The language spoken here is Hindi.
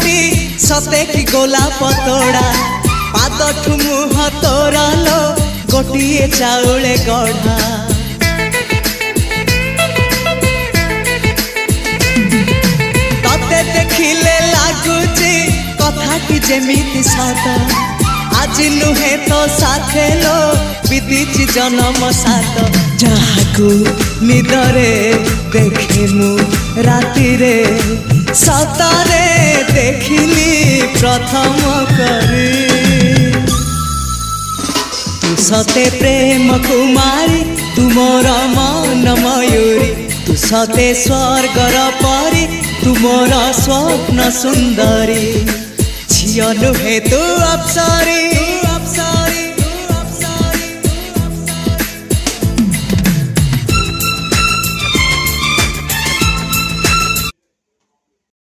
मुहटी सते कि गोलाप तोड़ा पादठु मुह तोरा लो गोटिए चाउले गढ़ा तते देखिले लागुची कथाटी जेमिति सत आज नुहे तो साथे लो विदिची जन्म सात जहाकू निदरे देखे मु राति रे सतारे देखिली प्रथम करी तू सते प्रेम कुमारी तू मोर मन मयूरी तू सते स्वर्गर परी तू मोर स्वप्न सुंदरी झियो नुहे तू अप्सरी।